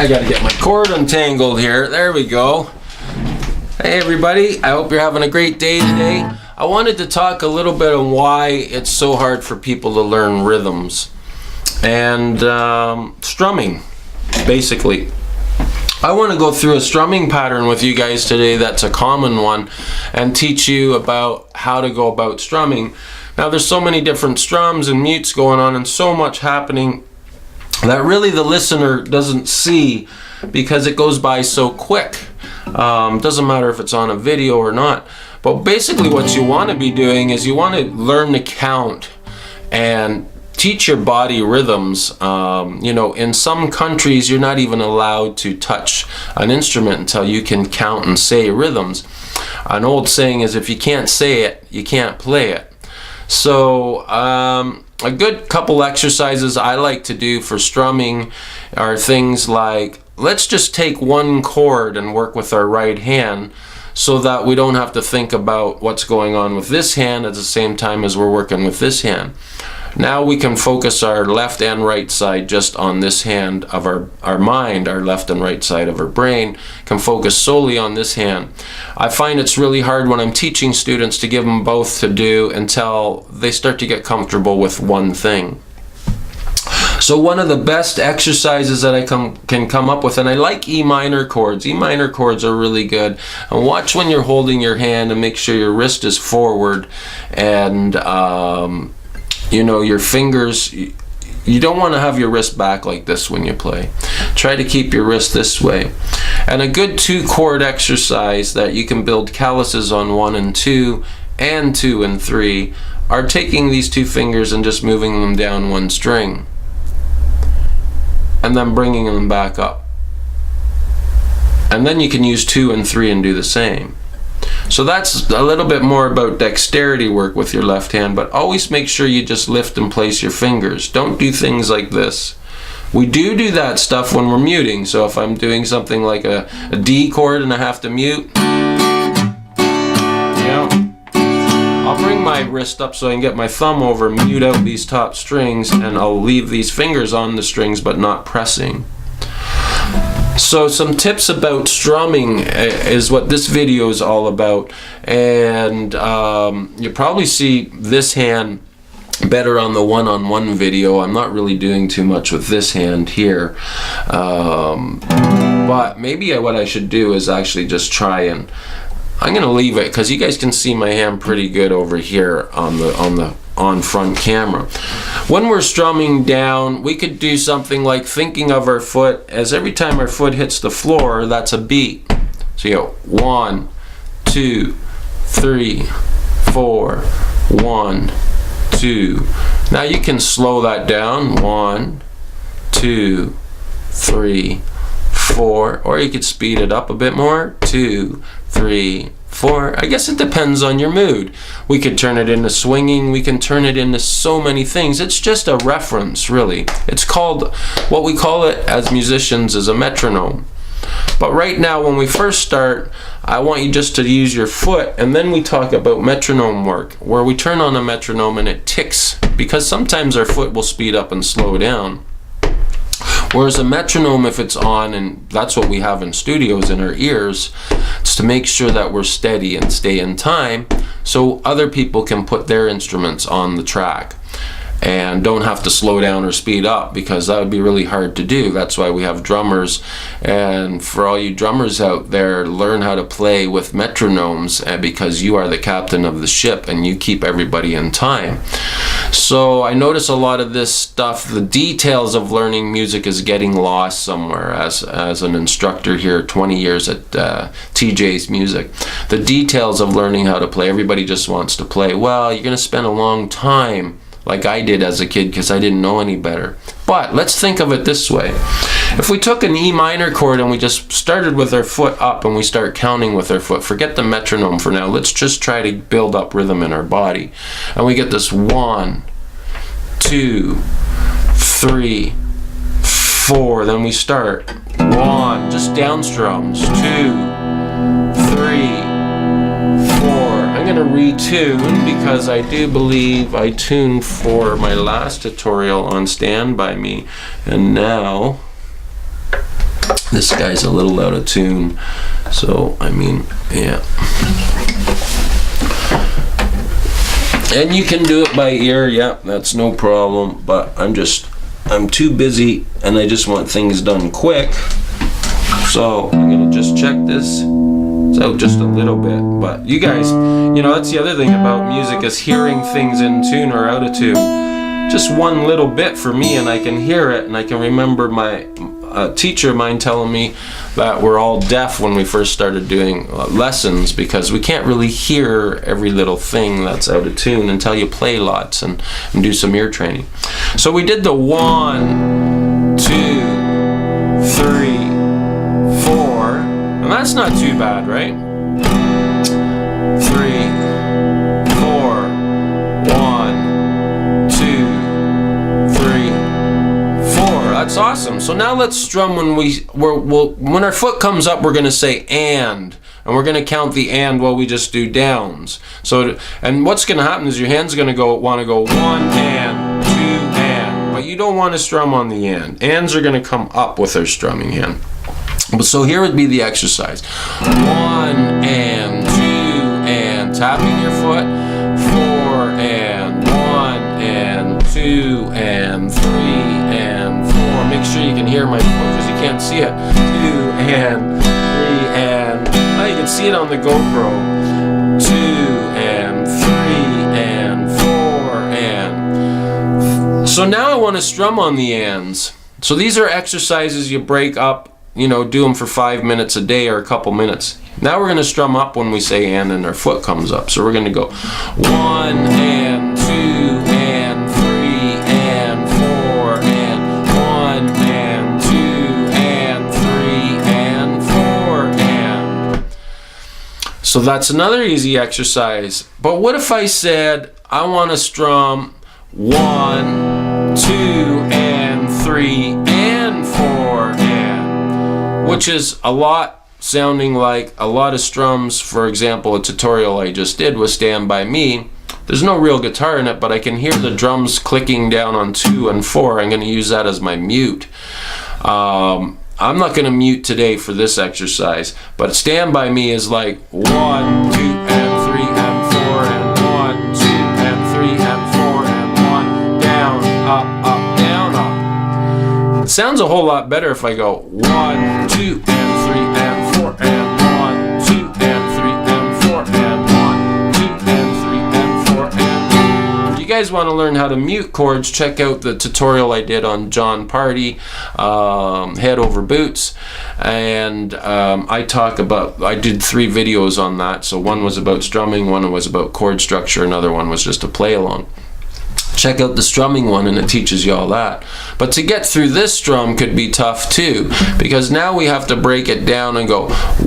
I gotta get my cord untangled here. There we go. Hey everybody, I hope you're having a great day today. I wanted to talk a little bit on why it's so hard for people to learn rhythms and strumming, basically. I want to go through a strumming pattern with you guys today that's a common one and teach you about how to go about strumming. Now there's so many different strums and mutes going on and so much happening that really the listener doesn't see because it goes by so quick. Doesn't matter if it's on a video or not. But basically what you want to be doing is you want to learn to count and teach your body rhythms. You know, in some countries you're not even allowed to touch an instrument until you can count and say rhythms. An old saying is, if you can't say it, you can't play it. So a good couple exercises I like to do for strumming are things like, let's just take one chord and work with our right hand so that we don't have to think about what's going on with this hand at the same time as we're working with this hand. Now we can focus our left and right side just on this hand of our mind. Our left and right side of our brain can focus solely on this hand. I find it's really hard when I'm teaching students to give them both to do until they start to get comfortable with one thing. So one of the best exercises that I can come up with, and I like E minor chords. E minor chords are really good. And watch when you're holding your hand and make sure your wrist is forward and you know, your fingers, you don't want to have your wrist back like this when you play. Try to keep your wrist this way. And a good 2-chord exercise that you can build calluses on 1 and 2 and 2 and 3 are taking these 2 fingers and just moving them down one string and then bringing them back up. And then you can use 2 and 3 and do the same. So that's a little bit more about dexterity work with your left hand, but always make sure you just lift and place your fingers. Don't do things like this. We do that stuff when we're muting. So if I'm doing something like a D chord and I have to mute, I'll bring my wrist up so I can get my thumb over, mute out these top strings, and I'll leave these fingers on the strings but not pressing. So some tips about strumming is what this video is all about, and you probably see this hand better on the one-on-one video. I'm not really doing too much with this hand here, but maybe what I should do is actually just try and I'm gonna leave it because you guys can see my hand pretty good over here on the front camera. When we're strumming down, we could do something like thinking of our foot as every time our foot hits the floor, that's a beat. So you go 1, 2, 3, 4, 1, 2. Now you can slow that down. 1, 2, 3, 4, or you could speed it up a bit more. 2, 3, 4. I guess it depends on your mood. We could turn it into swinging. We can turn it into so many things. It's just a reference, really. It's called, what we call it as musicians is a metronome. But right now, when we first start, I want you just to use your foot, and then we talk about metronome work, where we turn on a metronome and it ticks, because sometimes our foot will speed up and slow down. Whereas a metronome, if it's on, and that's what we have in studios in our ears, it's to make sure that we're steady and stay in time so other people can put their instruments on the track and don't have to slow down or speed up, because that would be really hard to do. That's why we have drummers. And for all you drummers out there, learn how to play with metronomes, because you are the captain of the ship and you keep everybody in time. So I notice a lot of this stuff, the details of learning music is getting lost somewhere. As an instructor here, 20 years at TJ's Music, the details of learning how to play, everybody just wants to play. Well, you're going to spend a long time, like I did as a kid, because I didn't know any better. But let's think of it this way. If we took an E minor chord and we just started with our foot up and we start counting with our foot, forget the metronome for now, let's just try to build up rhythm in our body. And we get this 1, 2, 3, 4, then we start 1, just down strums, 2, 3, 4. I'm going to retune because I do believe I tuned for my last tutorial on Stand By Me, and now This guy's a little out of tune, so I mean, yeah. And you can do it by ear, yeah, that's no problem, but I'm too busy and I just want things done quick. So I'm gonna just check this out just a little bit. But you guys, you know, that's the other thing about music, is hearing things in tune or out of tune. Just one little bit for me, and I can hear it, and I can remember my teacher of mine telling me that we're all deaf when we first started doing lessons, because we can't really hear every little thing that's out of tune until you play lots and do some ear training. So we did the 1, 2, 3, 4, and that's not too bad, right? 3, 4, 1, 2, 3, 4. That's awesome. So now let's strum when our foot comes up, we're going to say and we're going to count the and while we just do downs. So, and what's going to happen is your hand's going to want to go 1 and 2 and, but you don't want to strum on the and. Ands are going to come up with our strumming hand. So here would be the exercise. 1 and 2 and, tapping your foot. 4 and 1 and 2 and 3 and 4. Make sure you can hear my foot because you can't see it. 2 and 3 and, oh, you can see it on the GoPro. 2 and 3 and 4 and. So now I want to strum on the ands. So these are exercises you break up. You know, do them for 5 minutes a day or a couple minutes. Now we're going to strum up when we say and our foot comes up. So we're going to go 1 and 2 and 3 and 4 and 1 and 2 and 3 and 4 and. So that's another easy exercise. But what if I said I want to strum 1, 2 and 3 and 4 and, which is a lot sounding like a lot of strums. For example, a tutorial I just did was Stand By Me. There's no real guitar in it, but I can hear the drums clicking down on 2 and 4. I'm going to use that as my mute. I'm not going to mute today for this exercise, but Stand By Me is like 1, 2 and 3 and 4 and 1, 2 and 3 and 4 and 1, down, up, up, down, up. It sounds a whole lot better if I go 1, 2 and 3 and 4 and 1, 2 and 3 and 4 and 1, 2 and 3 and 4 and. If you guys want to learn how to mute chords, check out the tutorial I did on John Party, Head Over Boots, and I did 3 videos on that. So one was about strumming, one was about chord structure, another one was just a play along. Check out the strumming one and it teaches you all that. But to get through this strum could be tough too, because now we have to break it down and go 1, 2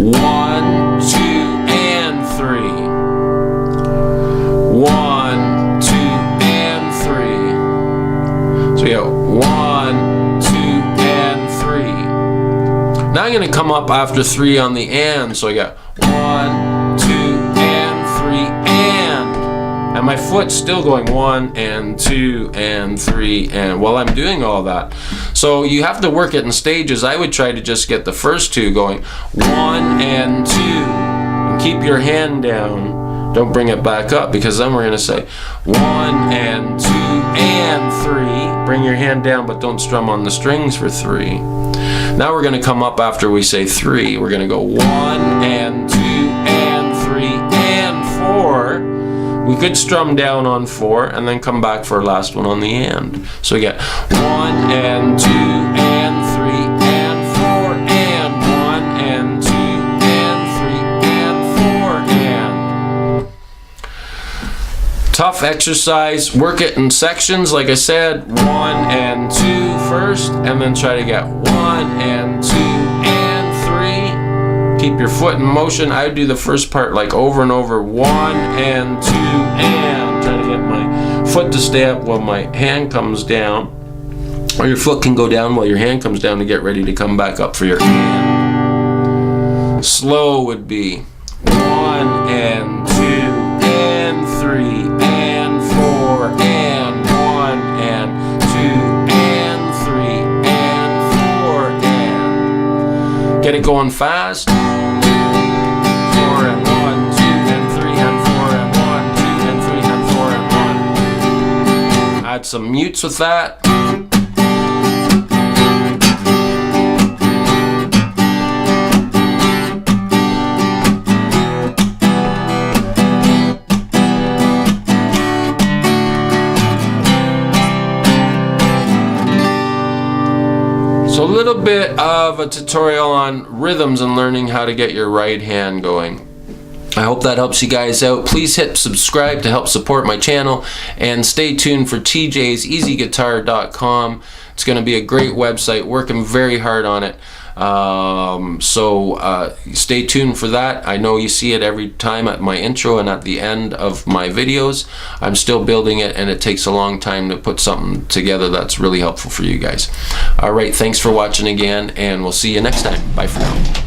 and 3. 1, 2 and 3. So we go 1, 2 and 3. Now I'm going to come up after 3 on the and, so I got 1, 2 and 3 and. And my foot's still going 1 and 2 and 3 and while I'm doing all that. So you have to work it in stages. I would try to just get the first 2 going 1 and 2 and keep your hand down. Don't bring it back up, because then we're going to say 1 and 2 and 3. Bring your hand down, but don't strum on the strings for 3. Now we're going to come up after we say 3. We're going to go 1 and 2 and 3 and 4. We could strum down on 4 and then come back for our last one on the and. So we get 1 and 2 and 3 and 4 and 1 and 2 and 3 and 4 and. Tough exercise. Work it in sections. Like I said, 1 and 2 first, and then try to get 1 and 2 and 3. Keep your foot in motion. I would do the first part like over and over. 1 and 2 and. Try to get my foot to stay up while my hand comes down. Or your foot can go down while your hand comes down to get ready to come back up for your hand. Slow would be 1 and 2 and 3 and 4 and 1 and 2 and 3 and 4 and. Get it going fast. 4 and 1, 2 and 3 and 4 and 1, 2 and 3 and 4 and 1. Add some mutes with that. So a little bit of a tutorial on rhythms and learning how to get your right hand going. I hope that helps you guys out. Please hit subscribe to help support my channel, and stay tuned for tjseasyguitar.com. It's going to be a great website, working very hard on it. Stay tuned for that. I know you see it every time at my intro and at the end of my videos. I'm still building it, and it takes a long time to put something together that's really helpful for you guys. Alright, thanks for watching again, and we'll see you next time. Bye for now.